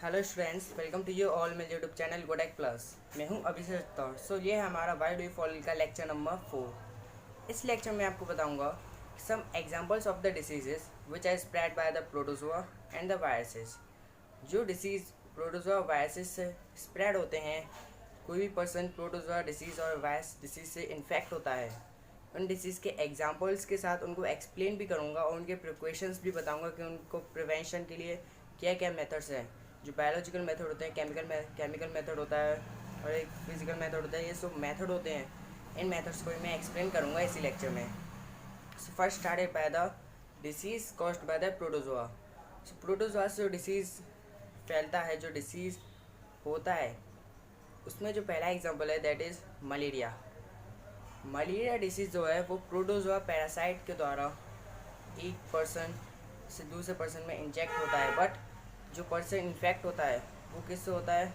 Hello students, welcome to you all मेरे YouTube channel गोडेक plus. मैं हूं अभिषेक तौर। सो ये है हमारा वाई डू फॉल का लेक्चर नंबर 4। इस लेक्चर में आपको बताऊंगा some examples of the diseases which are spread by the protozoa and the viruses. जो डिसीज़ प्रोटोजोआ वायरसेस से स्प्रेड होते हैं, कोई भी पर्सन प्रोटोजोआ डिसीज़ और वायरस डिसीज़ से इन्फेक्ट होता है, उन डिसीज़ के एग्जांपल्स के साथ उनको एक्सप्लेन भी करूंगा और उनके प्रिकॉशंस भी बताऊंगा कि उनको प्रिवेंशन के लिए क्या क्या मेथड्स हैं। जो बायोलॉजिकल मेथड होते हैं, केमिकल मेथड होता है और एक फिजिकल मेथड होता है। ये सब मेथड होते हैं, इन मेथड्स को मैं एक्सप्लेन करूंगा इसी लेक्चर में। So first started by the disease caused by the protozoa. So protozoa से जो डिसीज़ फैलता है, जो डिसीज़ होता है, उसमें जो पहला एग्जांपल है that is malaria. Malaria disease जो है वो प्रोटोजोआ पैरासाइट के द्वारा एक पर्सन से दूसरे पर्सन में इंजेक्ट होता है। बट जो पर्सन इन्फेक्ट होता है वो किससे होता है?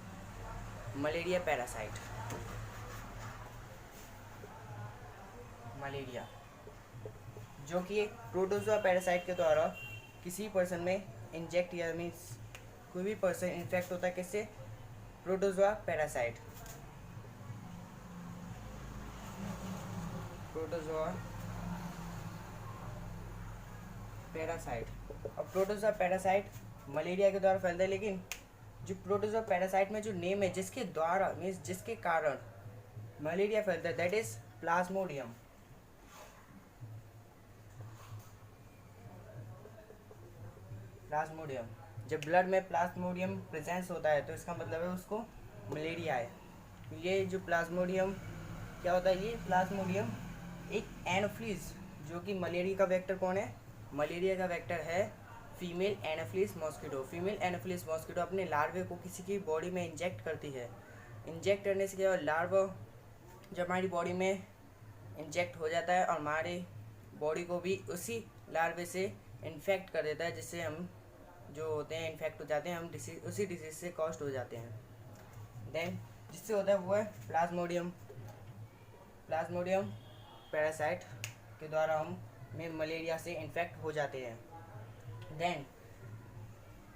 Malaria parasite. मलेरिया जो कि एक प्रोटोजोआ पैरासाइट के द्वारा किसी पर्सन में इंजेक्ट या मीन्स कोई भी पर्सन इन्फेक्ट होता है किससे? Protozoa parasite. Protozoa parasite. और प्रोटोजोआ पैरासाइट मलेरिया के द्वारा फैलता है, लेकिन जो प्रोटोजोआ पैरासाइट में जो नेम है जिसके द्वारा मीन्स जिसके कारण मलेरिया फैलता है दैट इज प्लाज्मोडियम। प्लाज्मोडियम, जब ब्लड में प्लाज्मोडियम प्रेजेंस होता है तो इसका मतलब है उसको मलेरिया है। ये जो प्लाज्मोडियम क्या होता है? ये प्लाज्मोडियम एक एनोफ्लिस, जो कि मलेरिया का वेक्टर कौन है? मलेरिया का वेक्टर है female anopheles mosquito. Female anopheles mosquito अपने लार्वे को किसी की बॉडी में इंजेक्ट करती है। इंजेक्ट करने से क्या होता है? लार्वा जब हमारी बॉडी में इंजेक्ट हो जाता है और हमारी बॉडी को भी उसी लार्वे से इन्फेक्ट कर देता है, जिससे हम जो होते हैं इन्फेक्ट हो जाते हैं, हम उसी डिजीज से कॉस्ट हो जाते हैं। देन जिससे होता है वो है प्लाज्मोडियम। प्लाज्मोडियम पैरासाइट के द्वारा हम में मलेरिया से इन्फेक्ट हो जाते हैं। देन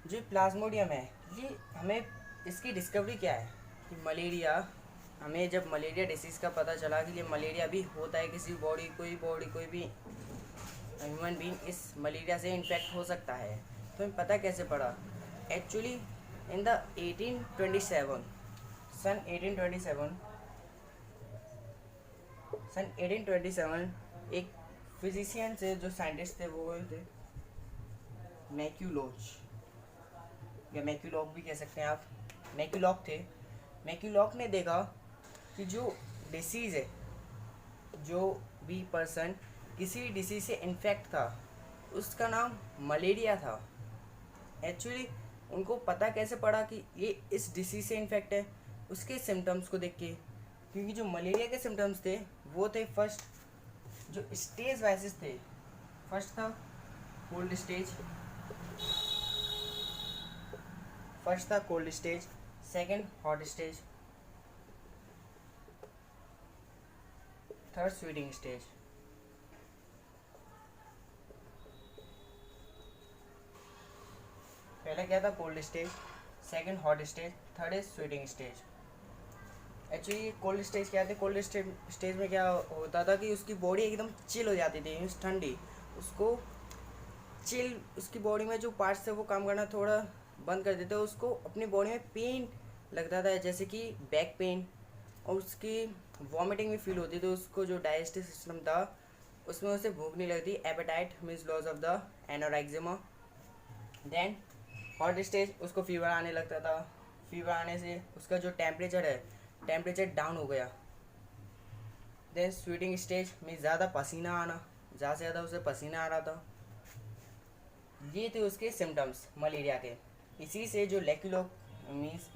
जो प्लाज्मोडियम है, ये हमें इसकी डिस्कवरी क्या है कि मलेरिया, हमें जब मलेरिया डिसीज़ का पता चला कि ये मलेरिया भी होता है, किसी बॉडी कोई भी ह्यूमन बीइंग इस मलेरिया से इन्फेक्ट हो सकता है, तो हमें पता कैसे पड़ा? एक्चुअली इन द 1827 सन 1827 एक फिजिशियन से जो साइंटिस्ट थे वो थे मैक्यूलॉच, या मैक्यूलॉक भी कह सकते हैं आप। मैक्यूलॉक थे। मैक्यूलॉक ने देखा कि जो डिसीज़ है, जो भी पर्सन किसी भी डिसीज़ से इन्फेक्ट था उसका नाम मलेरिया था। एक्चुअली उनको पता कैसे पड़ा कि ये इस डिसीज़ से इन्फेक्ट है? उसके सिम्टम्स को देख के, क्योंकि जो मलेरिया के सिम्टम्स थे वो थे फर्स्ट जो स्टेज वाइसेस थे। फर्स्ट था cold stage, second hot stage, third sweating stage. पहले क्या था? Cold stage, second hot stage, third is sweating stage. Actually cold stage क्या थे? कोल्ड स्टेज में क्या होता था कि उसकी बॉडी एकदम चिल हो जाती थी, मीन्स ठंडी। उसको चिल, उसकी बॉडी में जो पार्ट्स थे वो काम करना थोड़ा बंद कर देते, उसको अपनी बॉडी में पेन लगता था, जैसे कि बैक पेन, और उसकी वॉमिटिंग भी फील होती थी। उसको जो डाइजेस्टिव सिस्टम था उसमें उसे भूख नहीं लगती, appetite means loss of the anorexia. Then hot stage, उसको फीवर आने लगता था। फीवर आने से उसका जो टेम्परेचर डाउन हो गया। देन स्वीटिंग स्टेज में ज़्यादा पसीना आना, ज़्यादा से ज़्यादा उसे पसीना आ रहा था। ये थे उसके सिम्टम्स मलेरिया के। इसी से जो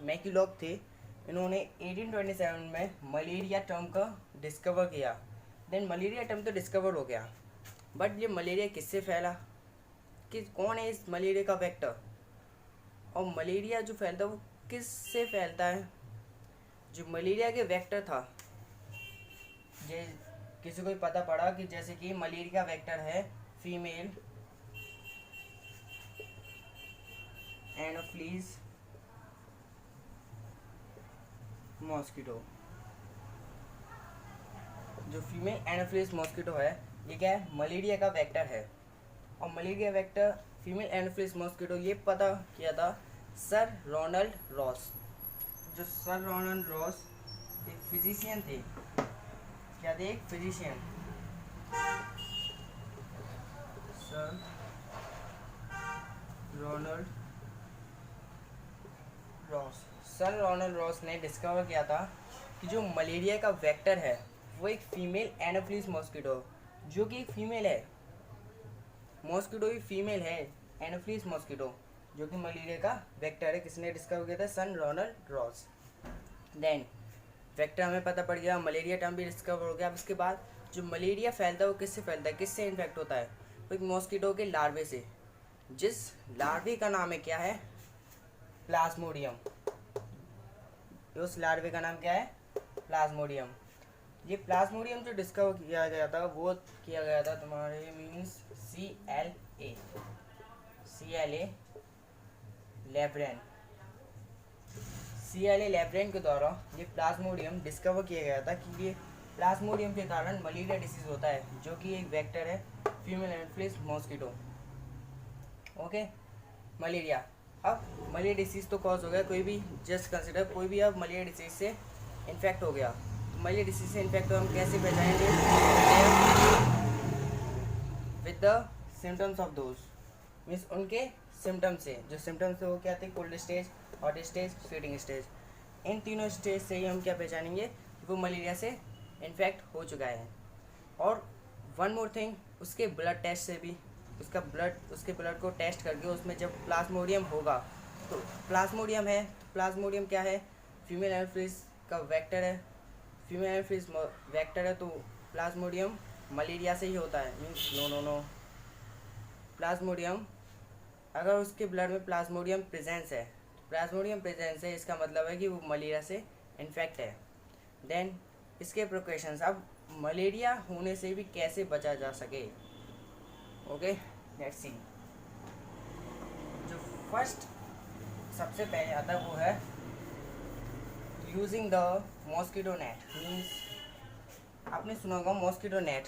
मैक्यूलॉक थे, इन्होंने 1827 में मलेरिया टर्म का डिस्कवर किया। देन मलेरिया टर्म तो डिस्कवर हो गया, बट ये मलेरिया किससे फैला, कि कौन है इस मलेरिया का वेक्टर, और मलेरिया जो फैलता है वो किससे फैलता है? जो मलेरिया के वेक्टर था, ये किसी को पता पड़ा कि जैसे कि मलेरिया का वेक्टर है फीमेल एनोफ्लीज मॉस्किटो, जो फीमेल एनोफिलिस मॉस्किटो है ये क्या है, मलेरिया का वेक्टर है। और malaria vector female anopheles mosquito ये पता किया था सर रोनाल्ड रॉस। जो सर रोनाल्ड रॉस एक फिजिशियन थे, क्या थे, एक physician, sir Ronald Ross. Sir Ronald Ross ने डिस्कवर किया था कि जो मलेरिया का वेक्टर है वो एक फीमेल एनोफिलिस मॉस्किटो, जो कि एक फीमेल है, मॉस्किटो भी फीमेल है, एनोफिलिस मॉस्किटो जो कि मलेरिया का वेक्टर है। किसने डिस्कवर किया था, सन रोनाल्ड रॉस। देन वेक्टर हमें पता पड़ गया, मलेरिया टर्म भी डिस्कवर हो गया। अब इसके बाद जो मलेरिया फैलता है वो किससे फैलता है, किससे इन्फेक्ट होता है, वो एक मॉस्किटो के लार्वे से, जिस लार्वे का नाम है क्या है, प्लाज्मोडियम। उस लार्वे का नाम क्या है, प्लाज्मोडियम। ये प्लाज्मोडियम जो डिस्कवर किया गया था वो किया गया था तुम्हारे मीन्स CLA लेब्रेन के द्वारा ये प्लाज्मोडियम डिस्कवर किया गया था कि ये प्लाज्मोडियम के कारण मलेरिया डिसीज होता है, जो कि एक वेक्टर है female anopheles mosquito. Okay, malaria. अब मलेरिया डिसीज तो कॉज हो गया, कोई भी जस्ट कंसिडर कोई भी अब मलेरिया डिसीज से इन्फेक्ट हो गया, तो मलेरिया डिसीज से इन्फेक्ट हम कैसे पहचानेंगे, with the symptoms of those, means उनके सिम्टम्स से, जो सिम्टम्स है वो क्या थे, cold stage, hot stage, sweating stage. इन तीनों स्टेज से ही हम क्या पहचानेंगे कि वो मलेरिया से इन्फेक्ट हो चुका है। और वन मोर थिंग, उसके ब्लड टेस्ट से भी, उसके ब्लड को टेस्ट करके उसमें जब प्लाज्मोडियम होगा, तो प्लाज्मोडियम है, प्लाज्मोडियम क्या है, फीमेल एनोफिलिस का वेक्टर है, फीमेल एनोफिलिस वेक्टर है, तो प्लाज्मोडियम मलेरिया से ही होता है, मीन्स नो प्लाज्मोडियम, अगर उसके ब्लड में प्लाज्मोडियम प्रेजेंस है, इसका मतलब है कि वो मलेरिया से इन्फेक्ट है। देन इसके प्रिकॉशंस, अब मलेरिया होने से भी कैसे बचा जा सके। Okay, let's see. जो फर्स्ट सबसे पहले आता है वो है using the mosquito net, means आपने सुना होगा मॉस्किटो नेट।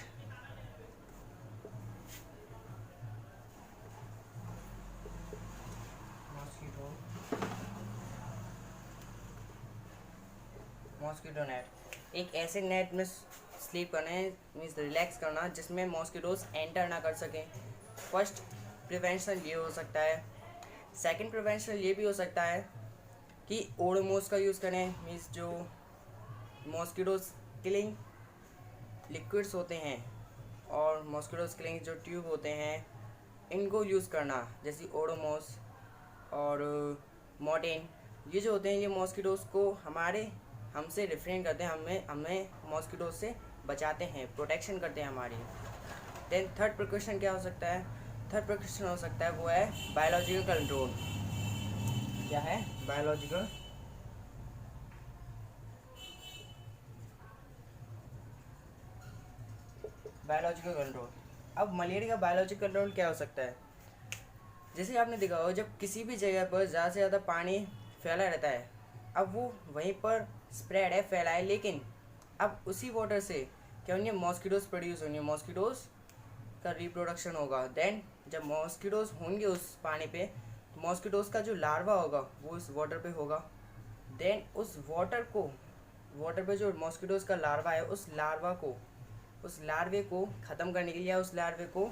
मॉस्किटो नेट एक ऐसे नेट में स्लीप करना है, मीन्स रिलैक्स करना, जिसमें मॉस्किटोज एंटर ना कर सकें। फर्स्ट प्रिवेंशन ये हो सकता है। सेकंड प्रिवेंशन ये भी हो सकता है कि ओडोमोस का यूज़ करें, मीन्स जो मॉस्किटोज किलिंग लिक्विड्स होते हैं और मॉस्किटोज किलिंग जो ट्यूब होते हैं इनको यूज़ करना, जैसे ओडोमोस और मॉर्टिन, ये जो होते हैं ये मॉस्किटोज को हमसे रिफ्रेन करते हैं, हमें मॉस्किटोज से बचाते हैं, प्रोटेक्शन करते हैं हमारी। देन थर्ड प्रिकॉशन क्या हो सकता है, थर्ड प्रिकॉशन हो सकता है वो है बायोलॉजिकल कंट्रोल। क्या है, बायोलॉजिकल कंट्रोल। अब मलेरिया का बायोलॉजिकल कंट्रोल क्या हो सकता है, जैसे आपने देखा हो जब किसी भी जगह पर ज़्यादा से ज़्यादा पानी फैला रहता है, अब वो वहीं पर स्प्रेड है, फैला है, लेकिन अब उसी वाटर से क्या होंगे, मॉस्किटोज प्रोड्यूस होंगे, मॉस्किटोज का रिप्रोडक्शन होगा। देन जब मॉस्किटोज होंगे उस पानी पे, तो मॉस्किटोज का जो लार्वा होगा वो उस वाटर पे होगा। देन उस वाटर पे जो मॉस्किटोज का लार्वा है, उस लार्वे को ख़त्म करने के लिए या उस लार्वे को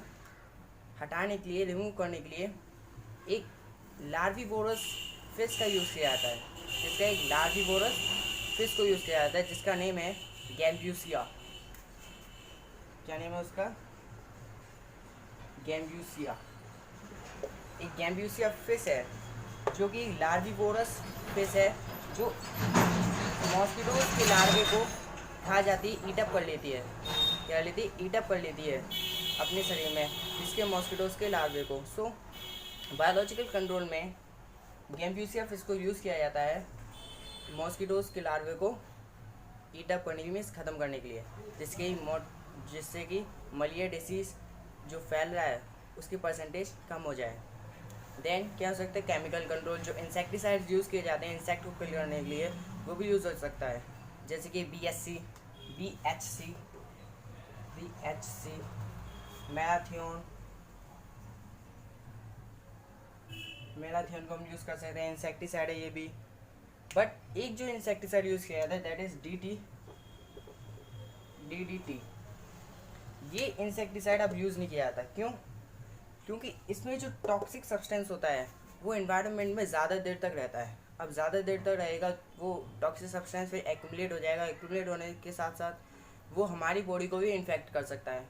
हटाने के लिए, रिमूव करने के लिए एक लार्विवोरस फिश का यूज़ किया जाता है, जिसका एक लार्विवोरस फिश को यूज़ किया जाता है जिसका नेम है गैम्ब्यूसिया। क्या नेम है उसका, गैम्ब्यूसिया। एक गैम्ब्यूसिया फिश है जो कि लार्विवोरस फिश है, जो मॉस्किटोज के लार्वे को खा जाती, ईटअप कर लेती है, क्या लेती, ईटअप कर लेती है अपने शरीर में, जिसके मॉस्किटोज के लार्वे को। सो बायोलॉजिकल कंट्रोल में गैम्ब्यूसिया फिश को यूज़ किया जाता है मॉस्किटोज के लार्वे को ईटअप करने के लिए, ख़त्म करने के लिए, जिससे कि मलेरिया डिसीज़ जो फैल रहा है उसकी परसेंटेज कम हो जाए। देन क्या हो सकता है, केमिकल कंट्रोल, जो इंसेक्टिसाइड्स यूज़ किए जाते हैं इंसेक्ट को किल करने के लिए, वो भी यूज़ हो सकता है, जैसे कि BHC, मैराथियन को हम यूज़ कर सकते हैं, इंसेक्टिसाइड है ये भी। बट एक जो इंसेक्टिसाइड यूज़ किया जाता है दैट इज़ DDT। ये इंसेक्टिसाइड अब यूज़ नहीं किया जाता, क्यों? क्योंकि इसमें जो टॉक्सिक सब्सटेंस होता है वो इन्वायरमेंट में ज़्यादा देर तक रहता है। अब ज़्यादा देर तक रहेगा वो टॉक्सिक सब्सटेंस फिर एक्यूमुलेट हो जाएगा, एक्यूमुलेट होने के साथ साथ वो हमारी बॉडी को भी इन्फेक्ट कर सकता है,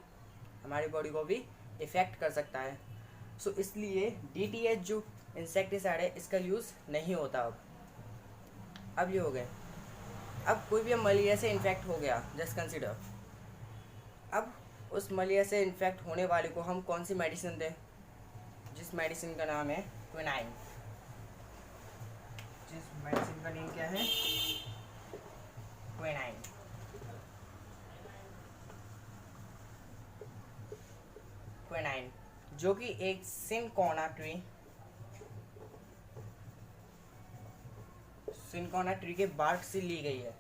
हमारी बॉडी को भी इफ़ेक्ट कर सकता है। सो इसलिए DTH जो इंसेक्टिसाइड है इसका यूज़ नहीं होता अब ये हो गए। अब कोई भी मलेरिया से इन्फेक्ट हो गया, जस्ट कंसिडर, अब उस मलेरिया से इन्फेक्ट होने वाले को हम कौन सी मेडिसिन दें, जिस मेडिसिन का नाम है क्विनाइन। जिस मेडिसिन का नेम क्या है, क्विनाइन। क्विनाइन जो कि एक सिनकोना ट्री के बार्क से ली गई है।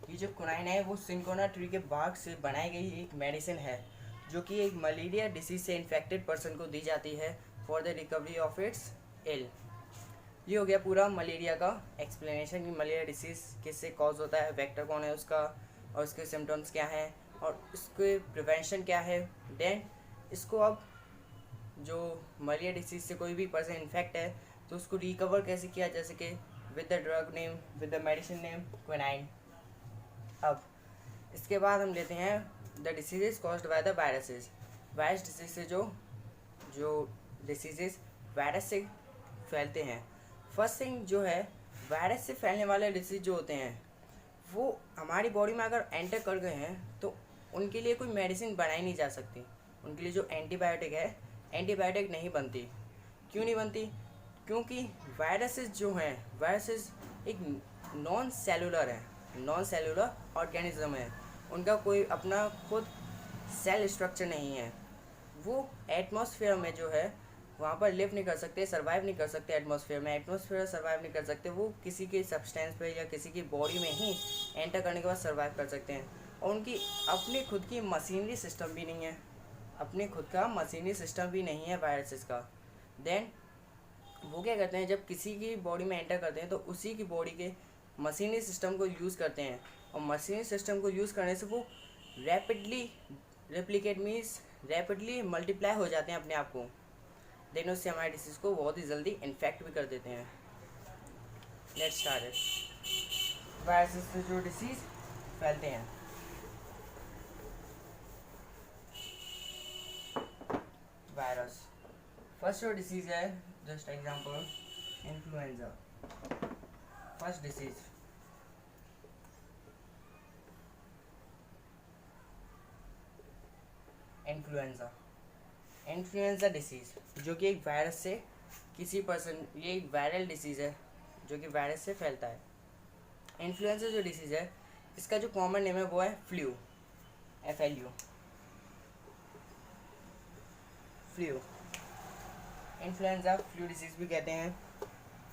ये जो क्विनाइन है वो सिनकोना ट्री के बार्क से बनाई गई एक मेडिसिन है, जो कि एक मलेरिया डिसीज से इन्फेक्टेड पर्सन को दी जाती है for the recovery of its ill. ये हो गया पूरा मलेरिया का एक्सप्लेनेशन कि मलेरिया डिसीज़ किससे कॉज होता है, वेक्टर कौन है उसका, और उसके सिम्टम्स क्या हैं, और उसके प्रिवेंशन क्या है। देन इसको अब जो मलेरिया डिसीज़ से कोई भी पर्सन इन्फेक्ट है तो उसको रिकवर कैसे किया जा सके, with the drug name, with the medicine name quinine. अब इसके बाद हम लेते हैं the diseases caused by the viruses. Virus disease से जो डिसीजेज वायरस से फैलते हैं। फर्स्ट थिंग जो है, वायरस से फैलने वाले डिसीज जो होते हैं वो हमारी बॉडी में अगर एंटर कर गए हैं तो उनके लिए कोई मेडिसिन बनाई नहीं जा सकती। उनके लिए जो एंटीबायोटिक है, एंटीबायोटिक नहीं बनती। क्यों नहीं बनती? क्योंकि वायरसेस जो हैं, वायरसेस एक नॉन सेलुलर ऑर्गेनिज्म है। उनका कोई अपना खुद सेल स्ट्रक्चर नहीं है। वो एटमॉस्फेयर में जो है वहाँ पर लिव नहीं कर सकते, सर्वाइव नहीं कर सकते। एटमॉस्फेयर सर्वाइव नहीं कर सकते। वो किसी के सब्सटेंस पे या किसी की बॉडी में ही एंटर करने के बाद सर्वाइव कर सकते हैं। और उनकी अपनी खुद की मशीनरी सिस्टम भी नहीं है, वायरसेस का। देन वो क्या करते हैं, जब किसी की बॉडी में एंटर करते हैं तो उसी की बॉडी के मशीनरी सिस्टम को यूज़ करते हैं, और मशीनरी सिस्टम को यूज़ करने से वो रैपिडली मल्टीप्लाई हो जाते हैं अपने आप को। देन उससे हमारे डिसीज़ को बहुत ही जल्दी इन्फेक्ट भी कर देते हैं। Let's start it. वायरसेस से जो डिसीज़ फैलते हैं, वायरस। फर्स्ट जो डिसीज़ है, just example, influenza. First disease, influenza disease, जो कि एक वायरस से ये एक वायरल डिसीज़ है जो कि वायरस से फैलता है। इन्फ्लुएंजा जो डिसीज़ है इसका जो कॉमन नेम है वो है flu, FLU। Influenza flu disease भी कहते हैं।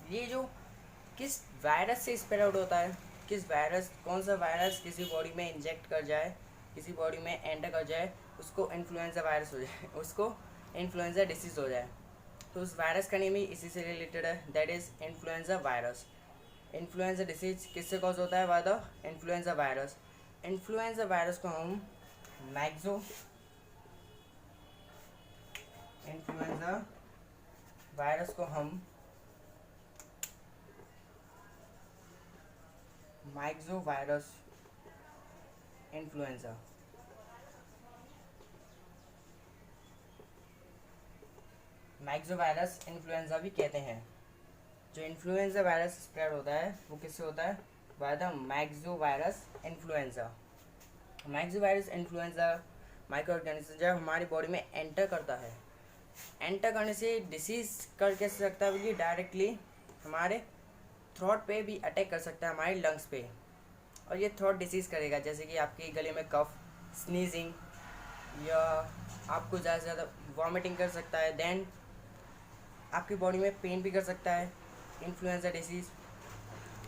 ये जो किस वायरस से स्प्रेड आउट होता है, कौन सा वायरस किसी बॉडी में इंजेक्ट कर जाए, किसी बॉडी में एंटर कर जाए, उसको इन्फ्लुएंजा वायरस हो जाए, उसको इन्फ्लुएंजा डिसीज़ हो जाए। तो उस वायरस का नेम ही इसी से रिलेटेड है, that is influenza virus. Influenza disease किससे कॉज होता है? By the influenza virus. Influenza virus को हम Maxo virus influenza myxovirus influenza भी कहते हैं। जो इन्फ्लुएंजा वायरस स्प्रेड होता है वो किससे होता है? By the myxovirus influenza. Myxovirus influenza micro organism जब हमारी बॉडी में एंटर करता है, एंटर करने से डिसीज़ कर कैसे सकता है? ये डायरेक्टली हमारे थ्रोट पे भी अटैक कर सकता है, हमारे लंग्स पे, और ये थ्रोट डिसीज़ करेगा। जैसे कि आपके गले में कफ, स्नीजिंग, या आपको ज़्यादा से ज़्यादा वॉमिटिंग कर सकता है। देन आपकी बॉडी में पेन भी कर सकता है, इन्फ्लुएंजा डिसीज़।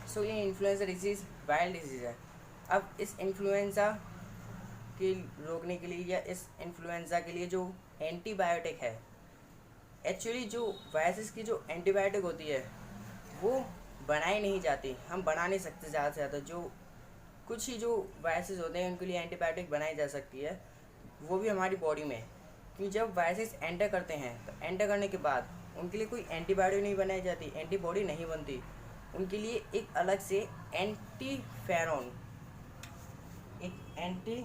सो ये इन्फ्लुएंजा डिसीज़ वायरल डिसीज़ है। अब इस इन्फ्लुएंजा के रोकने के लिए या इस इन्फ्लुएंजा के लिए जो एंटीबायोटिक है, एक्चुअली जो वायरसेस की जो एंटीबायोटिक होती है वो बनाई नहीं जाती, हम बना नहीं सकते ज़्यादा से ज़्यादा। जो कुछ ही जो वायरसेस होते हैं उनके लिए एंटीबायोटिक बनाई जा सकती है, वो भी हमारी बॉडी में। क्योंकि जब वायरसेस एंटर करते हैं तो एंटर करने के बाद उनके लिए कोई एंटीबायोटिक नहीं बनाई जाती, एंटीबॉडी नहीं बनती। उनके लिए एक अलग से एंटीफेरॉन, एक anti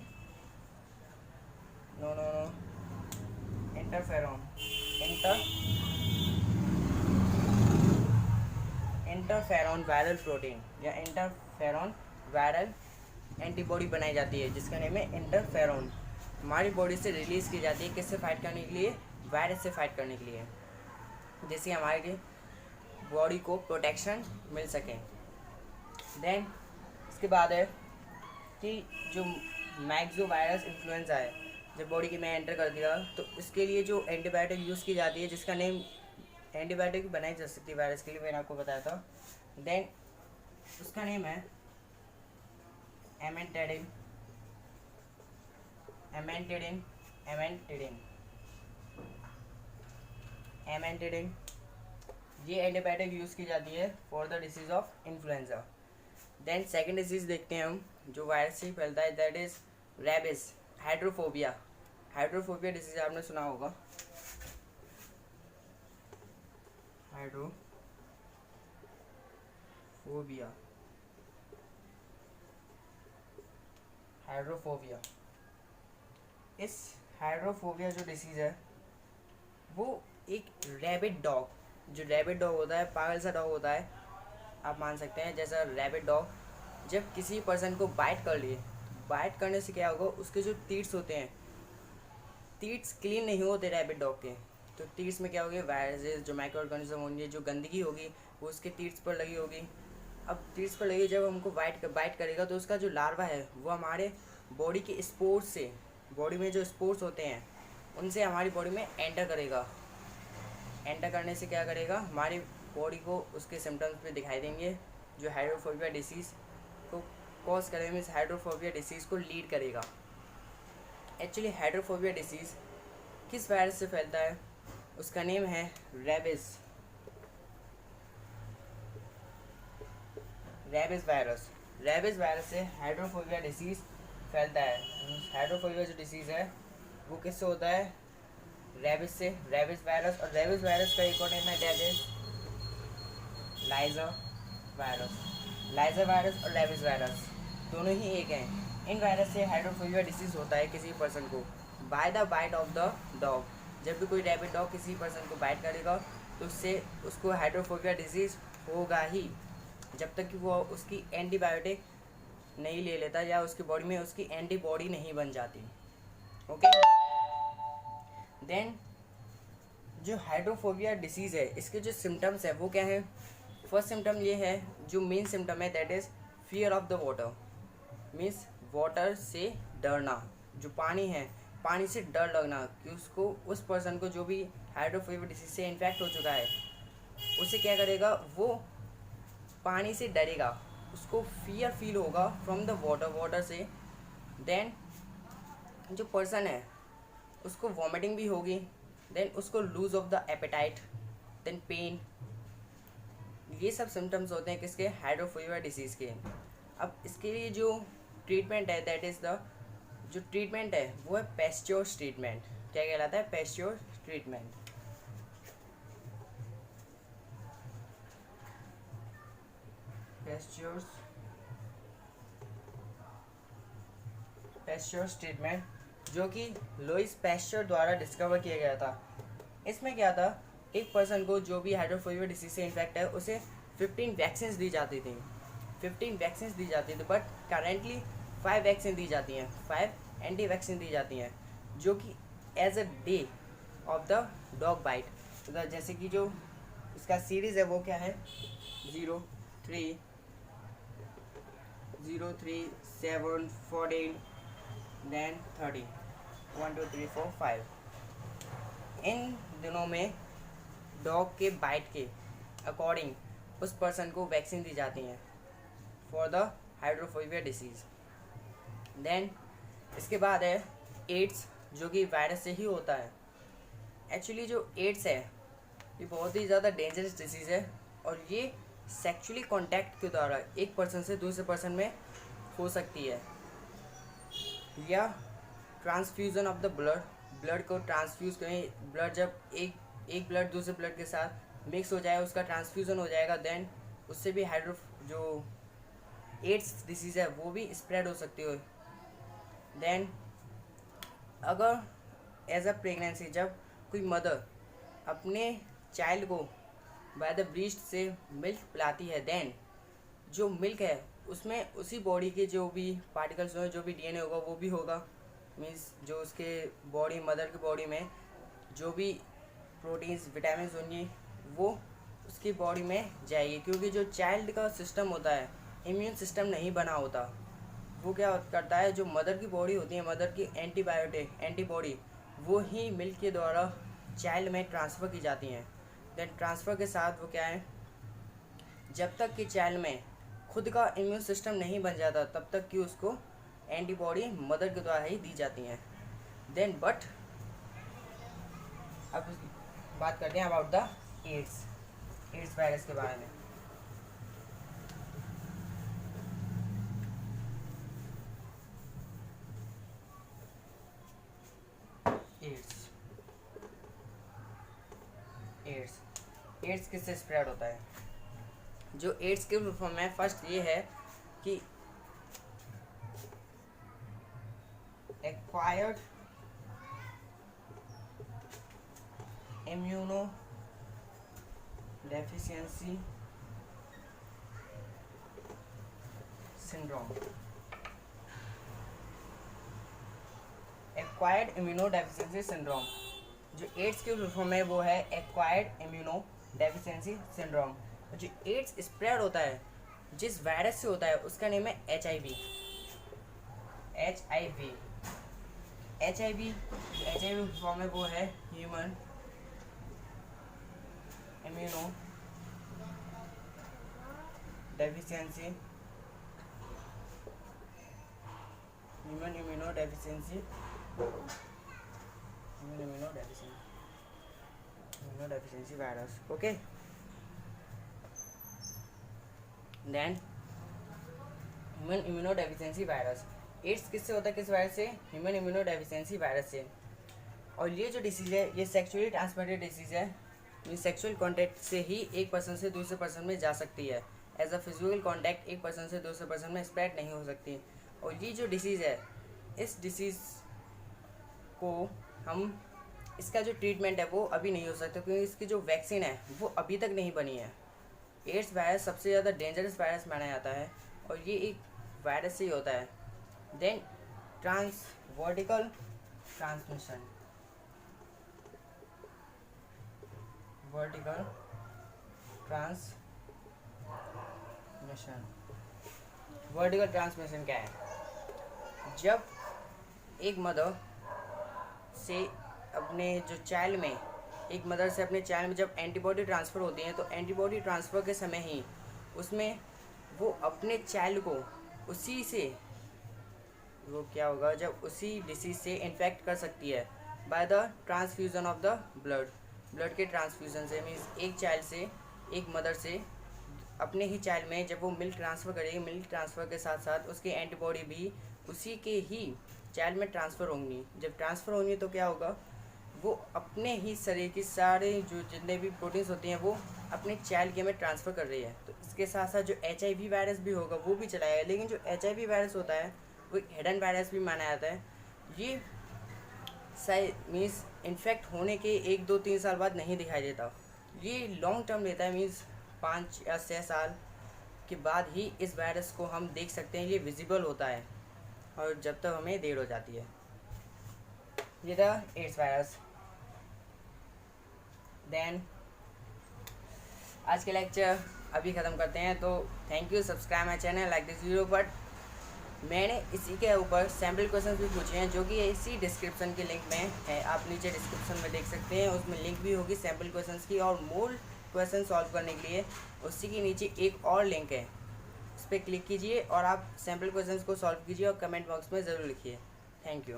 no no no interferon interferon viral protein या इंटरफेरॉन वायरल एंटीबॉडी बनाई जाती है, जिसका नेम है इंटरफेरॉन। हमारी बॉडी से रिलीज़ की जाती है, किससे फाइट करने के लिए? वायरस से फाइट करने के लिए, जिससे हमारी बॉडी को प्रोटेक्शन मिल सके। देन इसके बाद है कि जो मैक्सो वायरस इन्फ्लुएंजा है, जब बॉडी की में एंटर कर दिया तो इसके लिए जो एंटीबायोटिक यूज़ की जाती है, जिसका नेम एंटीबायोटिक बनाई जा सकती है वायरस के लिए, मैंने आपको बताया था। देन उसका नेम है एमेंटेडिन। ये एंटीबायोटिक यूज़ की जाती है for the disease of influenza. Then second disease देखते हैं हम जो वायरस से फैलता है, that is rabies, hydrophobia. Hydrophobia disease आपने सुना होगा। हाइड्रोफोबिया इस हाइड्रोफोबिया जो डिसीज़ है वो एक रैबिट डॉग, जो रैबिट डॉग होता है, पागल सा डॉग होता है, आप मान सकते हैं। जैसा रैबिट डॉग जब किसी पर्सन को बाइट कर लिए, बाइट करने से क्या होगा, उसके जो टीट्स होते हैं, टीट्स क्लीन नहीं होते रैबिट डॉग के, तो टीट्स में क्या होगी, वायरसेस, जो माइक्रो ऑर्गेनिज्म होंगे, जो गंदगी होगी वो उसके टीट्स पर लगी होगी। अब टीट्स पर लगी, जब हमको बाइट करेगा तो उसका जो लार्वा है वो हमारे बॉडी के स्पोर्स से, बॉडी में जो स्पोर्स होते हैं उनसे हमारी बॉडी में एंटर करेगा। एंटर करने से क्या करेगा, हमारी बॉडी को उसके सिम्टम्स पे दिखाई देंगे, जो हाइड्रोफोबिया डिसीज़ को कॉज करेगा, मीन्स हाइड्रोफोबिया डिसीज़ को लीड करेगा। एक्चुअली हाइड्रोफोबिया डिसीज़ किस वायरस से फैलता है? उसका नेम है रेबिस वायरस। रेबिस वायरस से हाइड्रोफोबिया डिसीज़ फैलता है। हाइड्रोफोबिया जो डिसीज़ है वो किससे होता है? रेबिस से, रेबिस वायरस। और रेबिस वायरस का एक और नेम है, दैट इज लाइजा वायरस और रेबिस वायरस दोनों ही एक हैं। इन वायरस से हाइड्रोफोबिया डिसीज़ होता है किसी पर्सन को by the bite of the dog. जब भी कोई रैबिट डॉग किसी पर्सन को बाइट करेगा तो उससे उसको हाइड्रोफोबिया डिसीज़ होगा ही, जब तक कि वो उसकी एंटीबायोटिक नहीं ले लेता या उसकी बॉडी में उसकी एंटीबॉडी नहीं बन जाती। ओके। देन जो हाइड्रोफोबिया डिसीज़ है, इसके जो सिम्टम्स है वो क्या है? फर्स्ट सिम्टम ये है, जो मेन सिम्टम है, that is fear of the water, means water से डरना। जो पानी है, पानी से डर लगना कि उसको, उस पर्सन को जो भी हाइड्रोफोबिया डिसीज से इन्फेक्ट हो चुका है, उसे क्या करेगा, वो पानी से डरेगा, उसको फियर फील होगा फ्रॉम द वाटर से। देन जो पर्सन है उसको वॉमिटिंग भी होगी, देन उसको lose of the appetite, then pain. ये सब सिम्टम्स होते हैं किसके? हाइड्रोफोबिया डिसीज़ के। अब इसके लिए जो ट्रीटमेंट है, दैट इज़ द, जो ट्रीटमेंट है वो है पेस्ट्योर्स ट्रीटमेंट। क्या कहलाता है? पेस्ट्योर्स ट्रीटमेंट। पेस्ट्योर्स ट्रीटमेंट, जो कि लुईस पेस्ट्योर द्वारा डिस्कवर किया गया था। इसमें क्या था, एक पर्सन को जो भी हाइड्रोफोबिया डिसीज से इन्फेक्ट है उसे 15 वैक्सीन दी जाती थी, 15 वैक्सीन दी जाती थी, बट करेंटली 5 वैक्सीन दी जाती हैं, 5 एंटी वैक्सीन दी जाती हैं, जो कि as a day of the dog bite. तो जैसे कि जो इसका सीरीज़ है वो क्या है, 0, 3, 0, 3, 7, 14, देन 30, 1, 2, 3, 4, 5। इन दिनों में डॉग के बाइट के अकॉर्डिंग उस पर्सन को वैक्सीन दी जाती हैं for the hydrophobia disease. Then इसके बाद है एड्स, जो कि वायरस से ही होता है। एक्चुअली जो एड्स है ये बहुत ही ज़्यादा डेंजरस डिसीज़ है और ये सेक्सुअली कॉन्टैक्ट के द्वारा एक पर्सन से दूसरे पर्सन में हो सकती है, या ट्रांसफ्यूज़न ऑफ द ब्लड को ट्रांसफ्यूज़ करें, ब्लड जब एक ब्लड दूसरे ब्लड के साथ मिक्स हो जाए उसका ट्रांसफ्यूज़न हो जाएगा, देन उससे भी जो एड्स डिसीज़ है वो भी स्प्रेड हो सकती है। देन अगर एज अ प्रेगनेंसी जब कोई मदर अपने चाइल्ड को बाय द ब्रीस्ट से मिल्क पिलाती है, देन जो मिल्क है उसमें उसी बॉडी के जो भी पार्टिकल्स होंगे, जो भी डीएनए होगा वो भी होगा। मीन्स जो उसके बॉडी मदर की बॉडी में जो भी प्रोटीन्स विटामिन होंगी वो उसकी बॉडी में जाएगी, क्योंकि जो चाइल्ड का सिस्टम होता है इम्यून सिस्टम नहीं बना होता। वो क्या करता है, जो मदर की बॉडी होती है, मदर की एंटीबॉडी वो ही मिल्क के द्वारा चाइल्ड में ट्रांसफ़र की जाती हैं। देन ट्रांसफ़र के साथ वो क्या है, जब तक कि चाइल्ड में खुद का इम्यून सिस्टम नहीं बन जाता तब तक कि उसको एंटीबॉडी मदर के द्वारा ही दी जाती हैं। देन बट अब बात करते हैं अबाउट द एड्स वायरस के बारे में। एड्स किससे स्प्रेड होता है? जो एड्स के फॉर्म में फर्स्ट ये है कि acquired immuno deficiency syndrome. Acquired immuno deficiency syndrome, जो एड्स के फॉर्म में वो है एक्वायर्ड इम्यूनो डेफिशिएंसी सिंड्रोम। जो एड्स स्प्रेड होता है जिस वायरस से होता है उसका नेम है HIV। HIV फॉर्म में वो है human immunodeficiency virus. Okay, then human immunodeficiency virus. AIDS किससे होता है, किस वायरस से? ह्यूमन इम्यूनोडेफिशिएंसी वायरस से। और ये जो डिसीज़ है ये सेक्सुअली ट्रांसमिटेड डिसीज़ है। ये सेक्सुअल कॉन्टैक्ट से ही एक पर्सन से दूसरे पर्सन में जा सकती है। एज अ फिजिकल कॉन्टैक्ट एक पर्सन से दूसरे पर्सन में स्प्रेड नहीं हो सकती। और ये जो डिसीज़ है इस डिसीज़ को हम इसका जो ट्रीटमेंट है वो अभी नहीं हो सकता, क्योंकि इसकी जो वैक्सीन है वो अभी तक नहीं बनी है। एड्स वायरस सबसे ज़्यादा डेंजरस वायरस माना जाता है और ये एक वायरस से ही होता है। Then vertical transmission, vertical transmission क्या है? जब एक मदर से अपने जो चाइल्ड में जब एंटीबॉडी ट्रांसफ़र होती है तो एंटीबॉडी ट्रांसफ़र के समय ही उसमें वो अपने चाइल्ड को उसी से वो क्या होगा, जब उसी डिसीज़ से इन्फेक्ट कर सकती है by the transfusion of the blood के ट्रांसफ्यूज़न से। मीन्स एक चाइल्ड से एक मदर से अपने ही चाइल्ड में जब वो मिल्क ट्रांसफ़र करेगी, मिल्क ट्रांसफ़र के साथ साथ उसकी एंटीबॉडी भी उसी के ही चाइल्ड में ट्रांसफ़र होंगी। जब ट्रांसफ़र होंगी तो क्या होगा, वो अपने ही शरीर की सारे जो जितने भी प्रोटीन्स होती हैं वो अपने चाइल्ड के में ट्रांसफ़र कर रही है। तो इसके साथ साथ जो HIV वायरस भी होगा वो भी चलाएगा। लेकिन जो HIV वायरस होता है वो एक हिडन वायरस भी माना जाता है। ये मीन्स इन्फेक्ट होने के 1, 2, 3 साल बाद नहीं दिखाई देता, ये लॉन्ग टर्म लेता है। मीन्स 5 या 6 साल के बाद ही इस वायरस को हम देख सकते हैं, ये विजिबल होता है और जब तक हमें देर हो जाती है। ये था एड्स वायरस। देन आज के लेक्चर अभी ख़त्म करते हैं। तो thank you, subscribe my channel, like this video, but मैंने इसी के ऊपर सैम्पल क्वेश्चन भी पूछे हैं, जो कि इसी डिस्क्रिप्शन के लिंक में है, आप नीचे डिस्क्रिप्शन में देख सकते हैं। उसमें लिंक भी होगी सैम्पल क्वेश्चन की, और मूल क्वेश्चन सॉल्व करने के लिए उसी के नीचे एक और लिंक है, उस पर क्लिक कीजिए और आप सैम्पल क्वेश्चन को सॉल्व कीजिए और कमेंट बॉक्स में ज़रूर लिखिए। Thank you.